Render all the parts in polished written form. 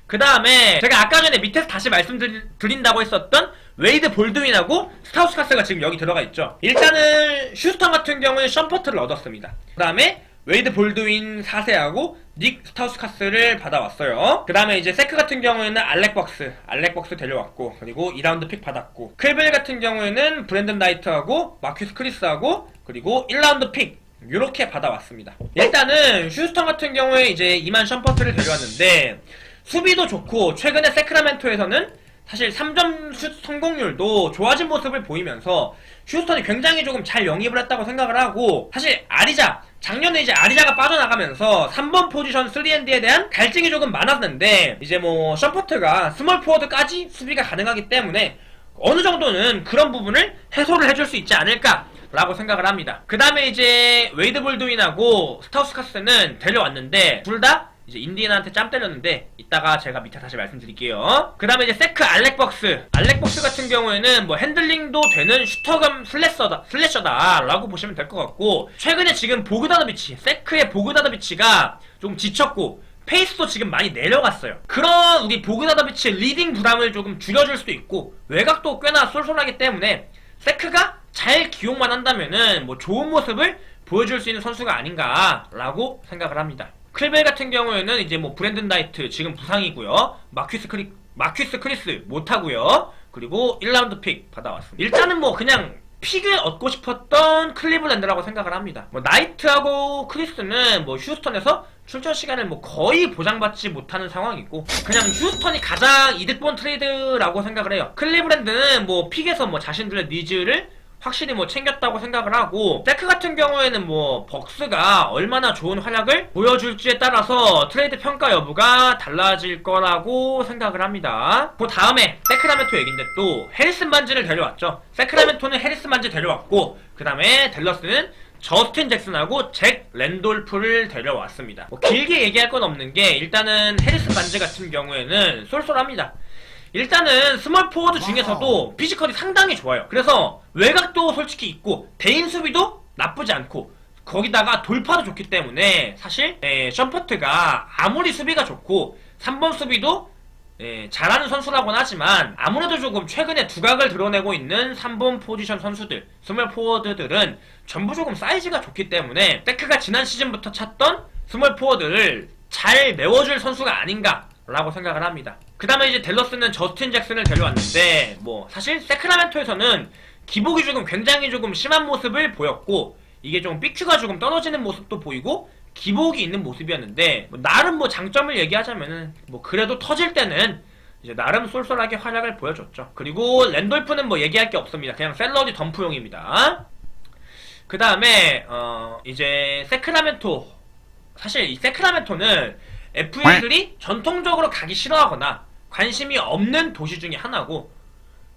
그 다음에 제가 아까 전에 밑에서 다시 말씀드린다고 했었던 웨이드 볼드윈하고 스타우스카스가 지금 여기 들어가 있죠. 일단은 휴스턴 같은 경우는 션퍼트를 얻었습니다. 그 다음에 웨이드 볼드윈 4세하고 닉 스타우스카스를 받아왔어요. 그 다음에 이제 세크 같은 경우에는 알렉 벅스 데려왔고, 그리고 2라운드 픽 받았고, 클벨 같은 경우에는 브랜든 나이트하고 마큐스 크리스하고, 그리고 1라운드 픽 요렇게 받아왔습니다. 일단은 휴스턴 같은 경우에 이제 이만 션퍼트를 데려왔는데 수비도 좋고, 최근에 세크라멘토에서는 사실 3점 슛 성공률도 좋아진 모습을 보이면서 휴스턴이 굉장히 조금 잘 영입을 했다고 생각을 하고, 사실 작년에 이제 아리자가 빠져나가면서 3번 포지션 3&D에 대한 갈증이 조금 많았는데, 이제 뭐 션퍼트가 스몰 포워드까지 수비가 가능하기 때문에 어느 정도는 그런 부분을 해소를 해줄 수 있지 않을까라고 생각을 합니다. 그 다음에 이제 웨이드 볼드윈하고 스타우스카스는 데려왔는데 둘 다 이제 인디애나한테 짬 때렸는데 이따가 제가 밑에 다시 말씀드릴게요. 그 다음에 이제 세크 알렉 벅스 같은 경우에는 뭐 핸들링도 되는 슈터감 슬래셔다 라고 보시면 될 것 같고, 최근에 지금 세크의 보그다노비치가 좀 지쳤고 페이스도 지금 많이 내려갔어요. 그런 우리 보그다노비치의 리딩 부담을 조금 줄여줄 수도 있고, 외곽도 꽤나 쏠쏠하기 때문에 세크가 잘 기용만 한다면은 뭐 좋은 모습을 보여줄 수 있는 선수가 아닌가라고 생각을 합니다. 클벨 같은 경우에는 이제 뭐 브랜든 나이트 지금 부상이고요. 마큐스 크리스 못하고요. 그리고 1라운드 픽 받아왔습니다. 일단은 뭐 그냥 픽을 얻고 싶었던 클리블랜드라고 생각을 합니다. 뭐 나이트하고 크리스는 뭐 휴스턴에서 출전 시간을 뭐 거의 보장받지 못하는 상황이고, 그냥 휴스턴이 가장 이득 본 트레이드라고 생각을 해요. 클리블랜드는 뭐 픽에서 뭐 자신들의 니즈를 확실히 뭐 챙겼다고 생각을 하고, 세크 같은 경우에는 뭐 벅스가 얼마나 좋은 활약을 보여줄지에 따라서 트레이드 평가 여부가 달라질 거라고 생각을 합니다. 그 다음에 세크라멘토 얘긴데 또 해리슨 반지를 데려왔죠. 세크라멘토는 해리슨 반지 데려왔고, 그 다음에 댈러스는 저스틴 잭슨하고 잭 랜돌프를 데려왔습니다. 뭐 길게 얘기할 건 없는 게, 일단은 해리슨 반지 같은 경우에는 쏠쏠합니다. 일단은 스몰 포워드 중에서도 피지컬이 상당히 좋아요. 그래서 외곽도 솔직히 있고 대인 수비도 나쁘지 않고, 거기다가 돌파도 좋기 때문에 사실 션퍼트가 아무리 수비가 좋고 3번 수비도 잘하는 선수라고는 하지만, 아무래도 조금 최근에 두각을 드러내고 있는 3번 포지션 선수들, 스몰 포워드들은 전부 조금 사이즈가 좋기 때문에 세크가 지난 시즌부터 찾던 스몰 포워드를 잘 메워줄 선수가 아닌가 라고 생각을 합니다. 그 다음에 이제 댈러스는 저스틴 잭슨을 데려왔는데, 뭐 사실 세크라멘토에서는 기복이 조금 굉장히 조금 심한 모습을 보였고, 이게 좀 삐큐가 조금 떨어지는 모습도 보이고 기복이 있는 모습이었는데, 뭐 나름 뭐 장점을 얘기하자면은 뭐 그래도 터질 때는 이제 나름 쏠쏠하게 활약을 보여줬죠. 그리고 랜돌프는 뭐 얘기할 게 없습니다. 그냥 샐러리 덤프용입니다. 그 다음에 이제 세크라멘토, 사실 이 세크라멘토는 FA들이 전통적으로 가기 싫어하거나 관심이 없는 도시 중에 하나고,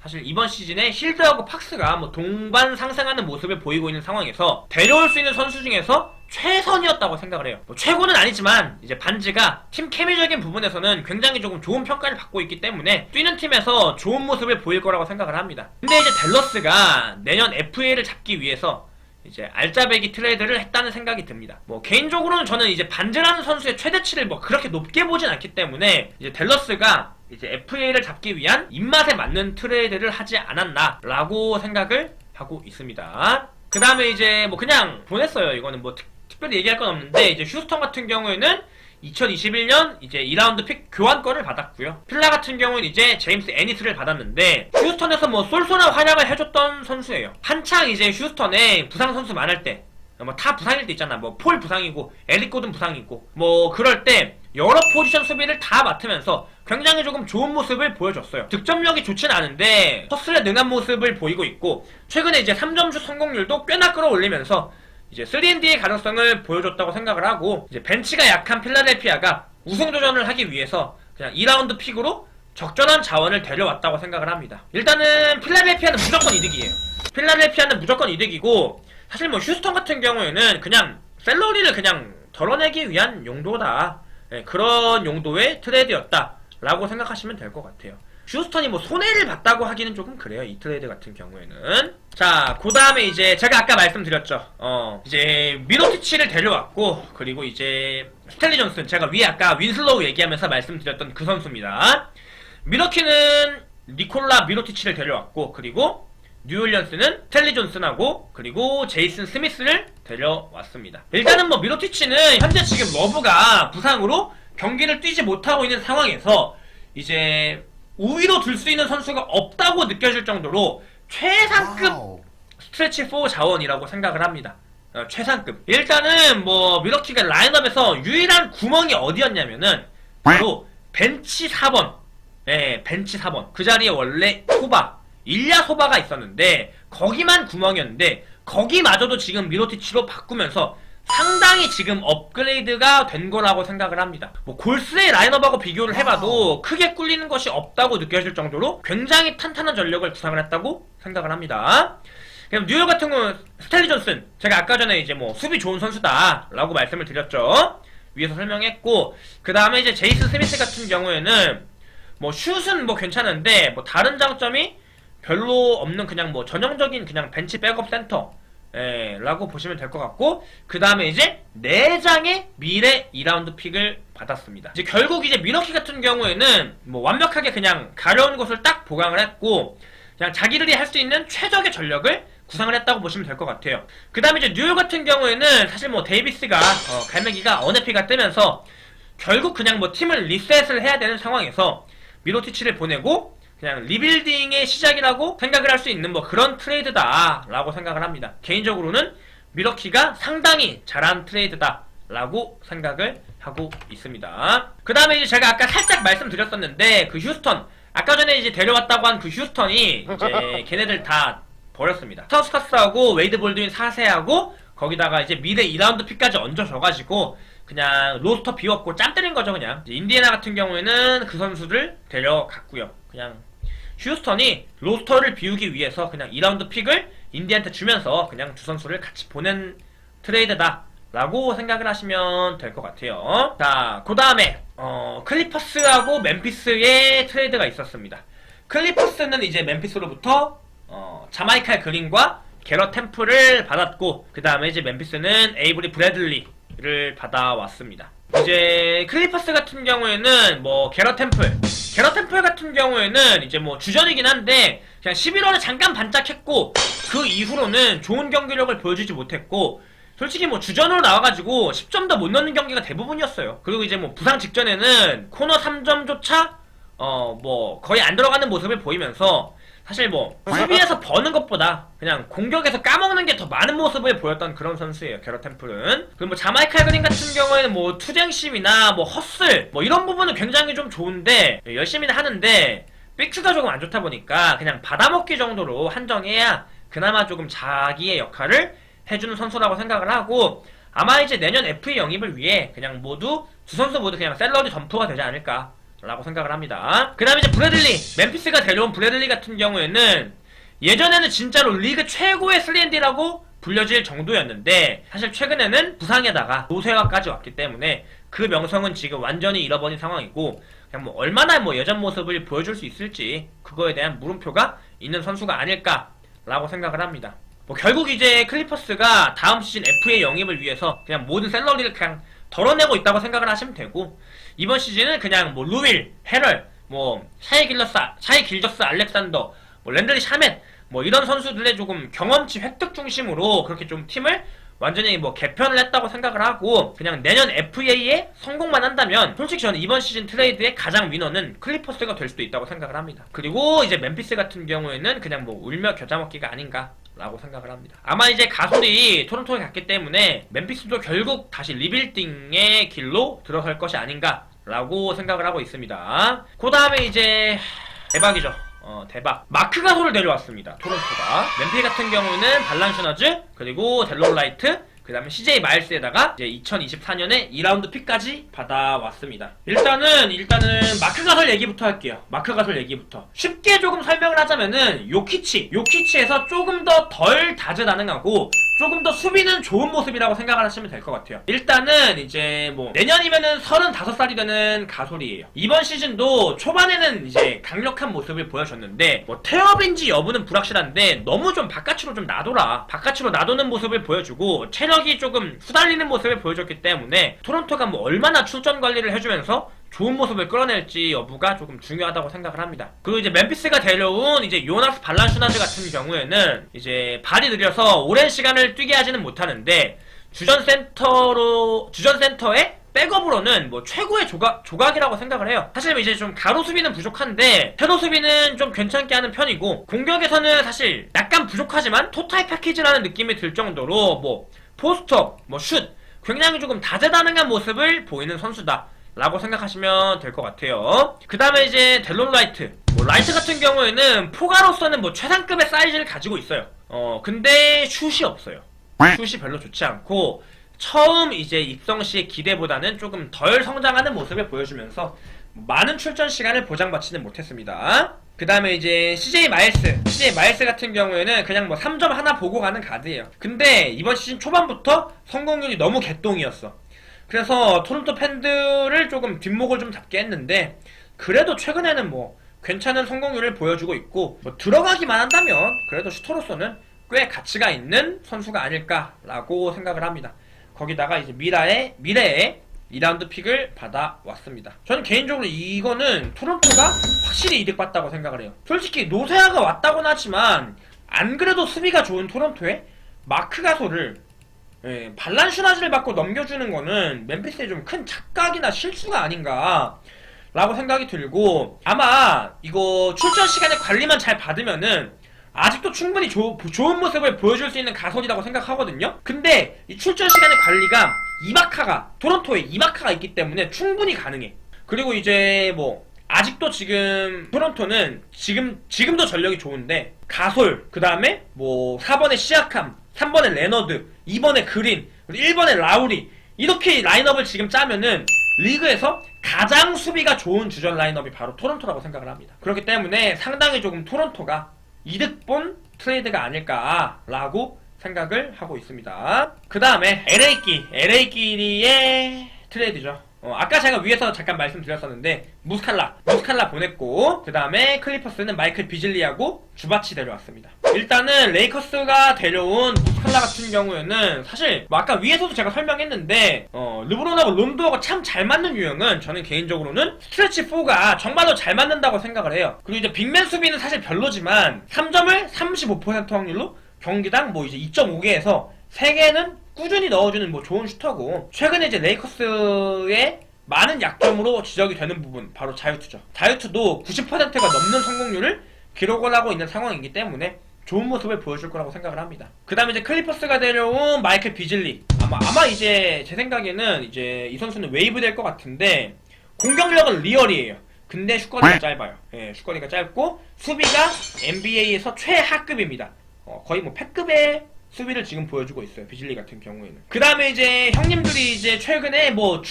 사실 이번 시즌에 힐드하고 팍스가 뭐 동반 상승하는 모습을 보이고 있는 상황에서 데려올 수 있는 선수 중에서 최선이었다고 생각을 해요. 뭐 최고는 아니지만 이제 반지가 팀 케미적인 부분에서는 굉장히 조금 좋은 평가를 받고 있기 때문에 뛰는 팀에서 좋은 모습을 보일 거라고 생각을 합니다. 근데 이제 댈러스가 내년 FA를 잡기 위해서 이제 알짜배기 트레이드를 했다는 생각이 듭니다. 뭐 개인적으로는 저는 이제 반지라는 선수의 최대치를 뭐 그렇게 높게 보진 않기 때문에 이제 댈러스가 이제 FA를 잡기 위한 입맛에 맞는 트레이드를 하지 않았나 라고 생각을 하고 있습니다. 그 다음에 이제 뭐 그냥 보냈어요. 이거는 뭐 특별히 얘기할 건 없는데, 이제 휴스턴 같은 경우에는 2021년 이제 2라운드 픽 교환권을 받았고요. 필라 같은 경우는 이제 제임스 애니스를 받았는데, 휴스턴에서 뭐 쏠쏠한 활약을 해줬던 선수예요. 한창 이제 휴스턴에 부상 선수 많을 때, 뭐 다 부상일 때 있잖아. 뭐 폴 부상이고 에릭 고든 부상이고, 뭐 그럴 때 여러 포지션 수비를 다 맡으면서 굉장히 조금 좋은 모습을 보여줬어요. 득점력이 좋진 않은데 허슬에 능한 모습을 보이고 있고, 최근에 이제 3점슛 성공률도 꽤나 끌어올리면서 이제 3&D의 가능성을 보여줬다고 생각을 하고, 이제 벤치가 약한 필라델피아가 우승 도전을 하기 위해서 그냥 2라운드 픽으로 적절한 자원을 데려왔다고 생각을 합니다. 일단은 필라델피아는 무조건 이득이에요. 필라델피아는 무조건 이득이고, 사실 뭐 휴스턴 같은 경우에는 그냥 샐러리를 그냥 덜어내기 위한 용도다, 그런 용도의 트레이드였다 라고 생각하시면 될 것 같아요. 휴스턴이 뭐 손해를 봤다고 하기는 조금 그래요. 이 트레이드 같은 경우에는. 자, 그 다음에 이제 제가 아까 말씀드렸죠. 이제 미로티치를 데려왔고, 그리고 이제 스탠리 존슨, 제가 위에 아까 윈슬로우 얘기하면서 말씀드렸던 그 선수입니다. 밀워키는 니콜라 미로티치를 데려왔고, 그리고 뉴올리언스는 스탠리 존슨하고 그리고 제이슨 스미스를 데려왔습니다. 일단은 뭐 미로티치는 현재 지금 러브가 부상으로 경기를 뛰지 못하고 있는 상황에서 이제 우위로 둘 수 있는 선수가 없다고 느껴질 정도로 최상급 스트레치 4 자원이라고 생각을 합니다. 최상급. 일단은 뭐 밀워키가 라인업에서 유일한 구멍이 어디였냐면은 바로 벤치 4번. 네, 벤치 4번. 그 자리에 원래 일야 소바가 있었는데 거기만 구멍이었는데 거기마저도 지금 미로티치로 바꾸면서 상당히 지금 업그레이드가 된 거라고 생각을 합니다. 뭐 골스의 라인업하고 비교를 해봐도 크게 꿀리는 것이 없다고 느껴질 정도로 굉장히 탄탄한 전력을 구상을 했다고 생각을 합니다. 그럼 뉴욕 같은 경우는 스탠리 존슨, 제가 아까 전에 이제 뭐 수비 좋은 선수다 라고 말씀을 드렸죠. 위에서 설명했고, 그 다음에 이제 제이슨 스미스 같은 경우에는 뭐 슛은 뭐 괜찮은데 뭐 다른 장점이 별로 없는 그냥 뭐 전형적인 그냥 벤치 백업 센터 라고 보시면 될 것 같고, 그 다음에 이제 4장의 미래 2라운드 픽을 받았습니다. 이제 결국 이제 밀워키 같은 경우에는 뭐 완벽하게 그냥 가려운 곳을 딱 보강을 했고 그냥 자기들이 할 수 있는 최적의 전력을 구상을 했다고 보시면 될 것 같아요. 그 다음에 이제 뉴욕 같은 경우에는 사실 뭐 데이비스가 갈매기가 언해피가 뜨면서 결국 그냥 뭐 팀을 리셋을 해야 되는 상황에서 미로티치를 보내고 그냥 리빌딩의 시작이라고 생각을 할 수 있는 뭐 그런 트레이드다 라고 생각을 합니다. 개인적으로는 밀워키가 상당히 잘한 트레이드다 라고 생각을 하고 있습니다. 그 다음에 이제 제가 아까 살짝 말씀드렸었는데 그 휴스턴, 아까 전에 이제 데려왔다고 한 그 휴스턴이 이제 걔네들 다 버렸습니다. 스타우스카스하고 웨이드 볼드윈 4세하고 거기다가 이제 미래 2라운드 픽까지 얹어줘가지고 그냥 로스터 비웠고 짬 때린 거죠. 그냥 인디애나 같은 경우에는 그 선수를 데려갔고요. 그냥 휴스턴이 로스터를 비우기 위해서 그냥 2라운드 픽을 인디한테 주면서 그냥 두 선수를 같이 보낸 트레이드다 라고 생각을 하시면 될 것 같아요. 자, 그 다음에 클리퍼스하고 멤피스의 트레이드가 있었습니다. 클리퍼스는 이제 멤피스로부터 자마이칼 그린과 게럿 템플을 받았고, 그 다음에 이제 멤피스는 에이브리 브래들리를 받아왔습니다. 이제 클리퍼스 같은 경우에는 뭐 게럿 템플 같은 경우에는 이제 뭐 주전이긴 한데 그냥 11월에 잠깐 반짝했고 그 이후로는 좋은 경기력을 보여주지 못했고, 솔직히 뭐 주전으로 나와가지고 10점도 못 넣는 경기가 대부분이었어요. 그리고 이제 뭐 부상 직전에는 코너 3점조차 뭐 거의 안 들어가는 모습을 보이면서 사실 뭐 수비에서 버는 것보다 그냥 공격에서 까먹는 게 더 많은 모습을 보였던 그런 선수예요, 게럿 템플은. 그리고 뭐 자마이칼 그린 같은 경우에는 뭐 투쟁심이나 뭐 헛슬 뭐 이런 부분은 굉장히 좀 좋은데 열심히는 하는데 픽스가 조금 안 좋다 보니까 그냥 받아먹기 정도로 한정해야 그나마 조금 자기의 역할을 해주는 선수라고 생각을 하고, 아마 이제 내년 FA 영입을 위해 그냥 두 선수 모두 그냥 샐러리 덤프가 되지 않을까 라고 생각을 합니다. 그 다음에 이제 브래들리, 멤피스가 데려온 브래들리 같은 경우에는 예전에는 진짜로 리그 최고의 3&D라고 불려질 정도였는데 사실 최근에는 부상에다가 노쇠화까지 왔기 때문에 그 명성은 지금 완전히 잃어버린 상황이고, 그냥 뭐 얼마나 뭐 예전 모습을 보여줄 수 있을지 그거에 대한 물음표가 있는 선수가 아닐까 라고 생각을 합니다. 뭐 결국 이제 클리퍼스가 다음 시즌 FA 영입을 위해서 그냥 모든 샐러리를 그냥 덜어내고 있다고 생각을 하시면 되고, 이번 시즌은 그냥 뭐 루윌, 헤럴, 뭐 샤이 길저스 알렉산더, 뭐 랜들리 샤멧 뭐 이런 선수들의 조금 경험치 획득 중심으로 그렇게 좀 팀을 완전히 뭐 개편을 했다고 생각을 하고, 그냥 내년 FA에 성공만 한다면 솔직히 저는 이번 시즌 트레이드의 가장 위너는 클리퍼스가 될 수도 있다고 생각을 합니다. 그리고 이제 멤피스 같은 경우에는 그냥 뭐 울며 겨자 먹기가 아닌가 라고 생각을 합니다. 아마 이제 가솔이 토론토에 갔기 때문에 멤피스도 결국 다시 리빌딩의 길로 들어설 것이 아닌가 라고 생각을 하고 있습니다. 그 다음에 이제 대박이죠. 대박. 마크 가솔을 데려왔습니다, 토론토가. 멤피스 같은 경우는 발란슈너즈, 그리고 델론 라이트, 그 다음에 CJ 마일스에다가 이제 2024년에 2라운드 픽까지 받아왔습니다. 일단은 마크 가솔 얘기부터 할게요. 마크 가솔 얘기부터. 쉽게 조금 설명을 하자면은 요키치에서 조금 더 덜 다재다능하고 조금 더 수비는 좋은 모습이라고 생각을 하시면 될 것 같아요. 일단은 이제 뭐 내년이면은 35살이 되는 가솔이에요. 이번 시즌도 초반에는 이제 강력한 모습을 보여줬는데 뭐 태업인지 여부는 불확실한데 너무 좀 바깥으로 좀 놔둬라. 바깥으로 놔두는 모습을 보여주고 체력이 조금 후달리는 모습을 보여줬기 때문에 토론토가 뭐 얼마나 출전 관리를 해주면서 좋은 모습을 끌어낼지 여부가 조금 중요하다고 생각을 합니다. 그리고 이제 멤피스가 데려온 이제 요나스 발란슈나즈 같은 경우에는 이제 발이 느려서 오랜 시간을 뛰게 하지는 못하는데 주전 센터의 백업으로는 뭐 최고의 조각이라고 생각을 해요. 사실 이제 좀 가로 수비는 부족한데 세로 수비는 좀 괜찮게 하는 편이고 공격에서는 사실 약간 부족하지만 토탈 패키지라는 느낌이 들 정도로 뭐 포스트업, 뭐 슛 굉장히 조금 다재다능한 모습을 보이는 선수다 라고 생각하시면 될 것 같아요. 그 다음에 이제 델론 라이트, 뭐 라이트 같은 경우에는 포가로서는 뭐 최상급의 사이즈를 가지고 있어요. 근데 슛이 없어요. 슛이 별로 좋지 않고 처음 이제 입성 시의 기대보다는 조금 덜 성장하는 모습을 보여주면서 많은 출전 시간을 보장받지는 못했습니다. 그 다음에 이제 CJ 마일스 같은 경우에는 그냥 뭐 3점 하나 보고 가는 가드예요. 근데 이번 시즌 초반부터 성공률이 너무 개똥이었어. 그래서 토론토 팬들을 조금 뒷목을 좀 잡게 했는데 그래도 최근에는 뭐 괜찮은 성공률을 보여주고 있고 뭐 들어가기만 한다면 그래도 슈터로서는 꽤 가치가 있는 선수가 아닐까라고 생각을 합니다. 거기다가 이제 미래에 2라운드 픽을 받아왔습니다. 저는 개인적으로 이거는 토론토가 확실히 이득봤다고 생각을 해요. 솔직히 노세아가 왔다고는 하지만 안 그래도 수비가 좋은 토론토에 마크 가솔을 발란슈나즈를 받고 넘겨주는 거는 멤피스의 좀 큰 착각이나 실수가 아닌가 라고 생각이 들고 아마 이거 출전 시간의 관리만 잘 받으면은 아직도 충분히 좋은 모습을 보여줄 수 있는 가솔이라고 생각하거든요. 근데 이 출전 시간의 관리가 토론토에 이마카가 있기 때문에 충분히 가능해. 그리고 이제 뭐 아직도 지금 토론토는 지금도 전력이 좋은데 가솔, 그 다음에 뭐 4번에 시아캄, 3번에 레너드, 2번에 그린, 1번에 라우리 이렇게 라인업을 지금 짜면은 리그에서 가장 수비가 좋은 주전 라인업이 바로 토론토라고 생각을 합니다. 그렇기 때문에 상당히 조금 토론토가 이득본 트레이드가 아닐까라고 생각을 하고 있습니다. 그 다음에 LA끼리의 트레이드죠. 아까 제가 위에서 잠깐 말씀드렸었는데 무스칼라 보냈고 그 다음에 클리퍼스는 마이클 비즐리하고 주바치 데려왔습니다. 일단은 레이커스가 데려온 무스칼라 같은 경우에는 사실 뭐 아까 위에서도 제가 설명했는데 르브론하고 론도하고 참 잘 맞는 유형은 저는 개인적으로는 스트레치 4가 정말로 잘 맞는다고 생각을 해요. 그리고 이제 빅맨 수비는 사실 별로지만 3점을 35% 확률로 경기당 뭐 이제 2.5개에서 3개는 꾸준히 넣어주는 뭐 좋은 슈터고 최근에 이제 레이커스의 많은 약점으로 지적이 되는 부분 바로 자유투죠. 자유투도 90%가 넘는 성공률을 기록을 하고 있는 상황이기 때문에 좋은 모습을 보여줄 거라고 생각을 합니다. 그 다음에 이제 클리퍼스가 데려온 마이클 비즐리 아마 이제 제 생각에는 이제 이 선수는 웨이브 될 것 같은데 공격력은 리얼이에요. 근데 슛거리가 짧아요. 슛거리가 짧고 수비가 NBA에서 최하급입니다. 거의 뭐 패급의 수비를 지금 보여주고 있어요. 비즐리 같은 경우에는. 그 다음에 이제 형님들이 이제 최근에 뭐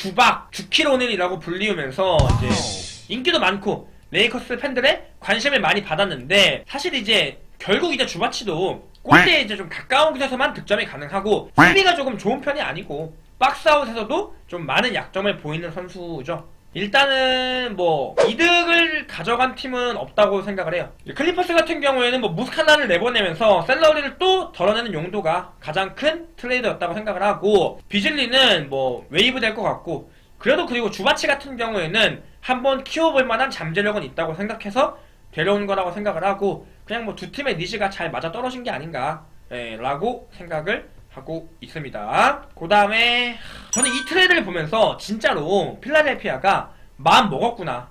주키로닐이라고 불리우면서 이제 인기도 많고 레이커스 팬들의 관심을 많이 받았는데 사실 이제 결국 이제 주바치도 골대에 이제 좀 가까운 곳에서만 득점이 가능하고 수비가 조금 좋은 편이 아니고 박스아웃에서도 좀 많은 약점을 보이는 선수죠. 일단은 뭐 이득을 가져간 팀은 없다고 생각을 해요. 클리퍼스 같은 경우에는 뭐 무스칼라를 내보내면서 셀러리를 또 덜어내는 용도가 가장 큰 트레이드였다고 생각을 하고 비즐리는 뭐 웨이브 될 것 같고 그리고 주바치 같은 경우에는 한번 키워볼 만한 잠재력은 있다고 생각해서 데려온 거라고 생각을 하고 그냥 뭐 두 팀의 니즈가 잘 맞아 떨어진 게 아닌가 라고 생각을 하고 있습니다. 그 다음에 저는 이 트레이드를 보면서 진짜로 필라델피아가 마음 먹었구나,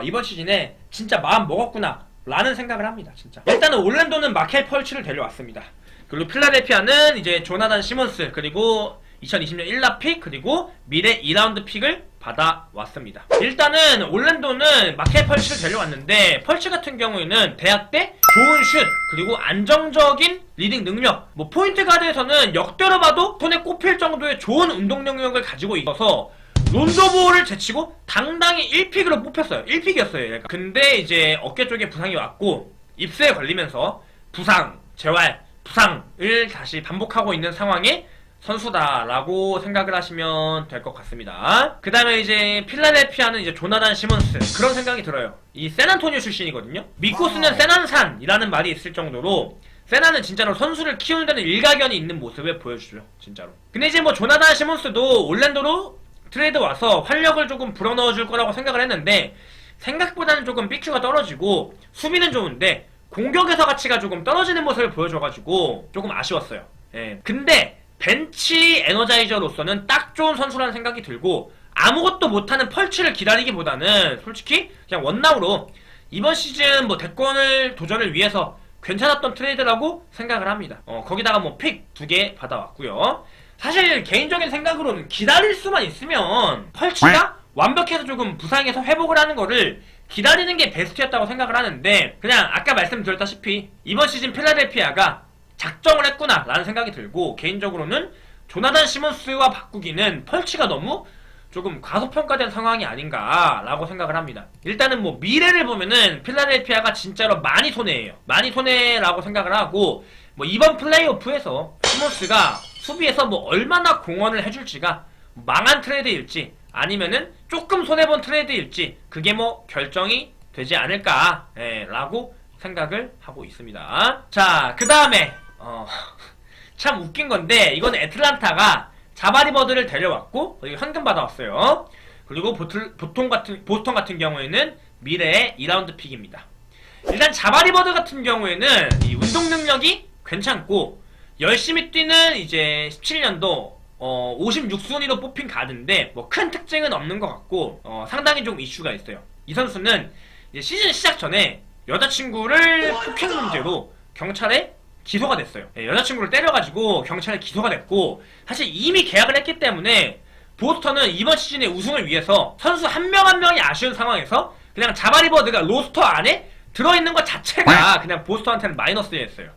이번 시즌에 진짜 마음 먹었구나 라는 생각을 합니다. 진짜 일단은 올랜도는 마켈 펄치를 데려왔습니다. 그리고 필라델피아는 이제 조나단 시몬스 그리고 2020년 1라 픽 그리고 미래 2라운드 픽을 받아왔습니다. 일단은 올랜도는 마켈 펄치를 데려왔는데 펄치 같은 경우에는 대학 때 좋은 슛 그리고 안정적인 리딩 능력 뭐 포인트 가드에서는 역대로 봐도 손에 꼽힐 정도의 좋은 운동 능력을 가지고 있어서 론도볼을 제치고 당당히 1픽으로 뽑혔어요. 1픽이었어요 얘가. 근데 이제 어깨 쪽에 부상이 왔고 입수에 걸리면서 부상, 재활 부상을 다시 반복하고 있는 상황에 선수다라고 생각을 하시면 될 것 같습니다. 그 다음에 이제 필라델피아는 이제 조나단 시몬스, 그런 생각이 들어요. 이 샌안토니오 출신이거든요. 믿고 쓰는 샌안산이라는 말이 있을 정도로 세나는 진짜로 선수를 키우는 데는 일가견이 있는 모습을 보여주죠, 진짜로. 근데 이제 뭐 조나단 시몬스도 올랜도로 트레이드 와서 활력을 조금 불어넣어줄 거라고 생각을 했는데 생각보다는 조금 삐큐가 떨어지고 수비는 좋은데 공격에서 가치가 조금 떨어지는 모습을 보여줘가지고 조금 아쉬웠어요. 예. 근데 벤치 에너자이저로서는 딱 좋은 선수라는 생각이 들고 아무것도 못하는 펄치를 기다리기보다는 솔직히 그냥 원나우로 이번 시즌 뭐 대권을 도전을 위해서 괜찮았던 트레이드라고 생각을 합니다. 거기다가 뭐 픽 2개 받아왔고요. 사실 개인적인 생각으로는 기다릴 수만 있으면 펄치가 완벽해서 조금 부상에서 회복을 하는 거를 기다리는 게 베스트였다고 생각을 하는데 그냥 아까 말씀드렸다시피 이번 시즌 필라델피아가 작정을 했구나 라는 생각이 들고 개인적으로는 조나단 시몬스와 바꾸기는 펄치가 너무 조금 과소평가된 상황이 아닌가 라고 생각을 합니다. 일단은 뭐 미래를 보면은 필라델피아가 진짜로 많이 손해예요. 많이 손해라고 생각을 하고 뭐 이번 플레이오프에서 시몬스가 수비에서 뭐 얼마나 공헌을 해줄지가 망한 트레이드일지 아니면은 조금 손해본 트레이드일지 그게 뭐 결정이 되지 않을까 라고 생각을 하고 있습니다. 자, 그 다음에 참 웃긴 건데 이건 애틀란타가 자바리 버드를 데려왔고 현금 받아왔어요. 그리고 보스턴 같은 경우에는 미래의 2라운드 픽입니다. 일단 자바리 버드 같은 경우에는 이 운동 능력이 괜찮고 열심히 뛰는 이제 17년도 56순위로 뽑힌 가드인데 뭐 큰 특징은 없는 것 같고 상당히 좀 이슈가 있어요. 이 선수는 이제 시즌 시작 전에 여자친구를 폭행 문제로 경찰에 기소가 됐어요. 여자친구를 때려가지고 경찰에 기소가 됐고 사실 이미 계약을 했기 때문에 보스턴은 이번 시즌의 우승을 위해서 선수 한 명 한 명이 아쉬운 상황에서 그냥 자바리 버드가 로스터 안에 들어있는 것 자체가 그냥 보스턴한테는 마이너스였어요.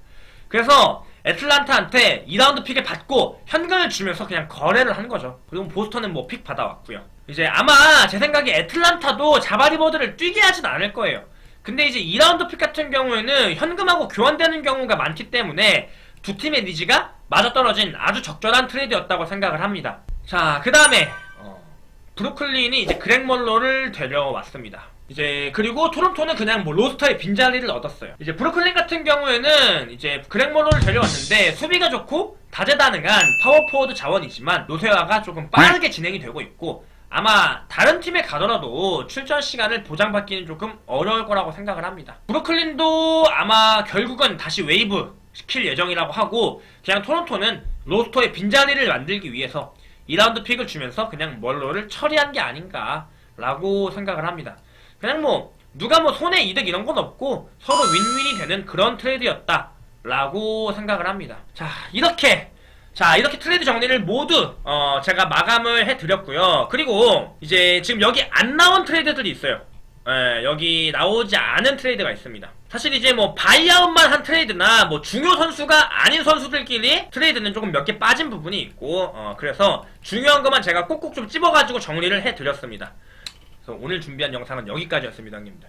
그래서 애틀란타한테 2라운드 픽을 받고 현금을 주면서 그냥 거래를 한 거죠. 그리고 보스턴은 뭐 픽 받아왔고요. 이제 아마 제 생각에 애틀란타도 자바리 버드를 뛰게 하진 않을 거예요. 근데 이제 2라운드 픽 같은 경우에는 현금하고 교환되는 경우가 많기 때문에 두 팀의 니즈가 맞아떨어진 아주 적절한 트레이드였다고 생각을 합니다. 자, 그 다음에 브루클린이 이제 그렉 멀로를 데려왔습니다. 이제 그리고 토론토는 그냥 뭐 로스터의 빈자리를 얻었어요. 이제 브루클린 같은 경우에는 이제 그렉 멀로를 데려왔는데 수비가 좋고 다재다능한 파워포워드 자원이지만 노쇠화가 조금 빠르게 진행이 되고 있고 아마 다른 팀에 가더라도 출전 시간을 보장받기는 조금 어려울 거라고 생각을 합니다. 브루클린도 아마 결국은 다시 웨이브 시킬 예정이라고 하고 그냥 토론토는 로스터의 빈자리를 만들기 위해서 2라운드 픽을 주면서 그냥 멀로를 처리한 게 아닌가 라고 생각을 합니다. 그냥 뭐 누가 뭐 손해 이득 이런 건 없고 서로 윈윈이 되는 그런 트레이드였다 라고 생각을 합니다. 자, 이렇게 트레이드 정리를 모두 제가 마감을 해드렸고요. 그리고 이제 지금 여기 안 나온 트레이드들이 있어요. 여기 나오지 않은 트레이드가 있습니다. 사실 이제 뭐 바이아웃만 한 트레이드나 뭐 중요 선수가 아닌 선수들끼리 트레이드는 조금 몇 개 빠진 부분이 있고 그래서 중요한 것만 제가 꼭꼭 좀 찝어가지고 정리를 해드렸습니다. 그래서 오늘 준비한 영상은 여기까지였습니다, 형님들.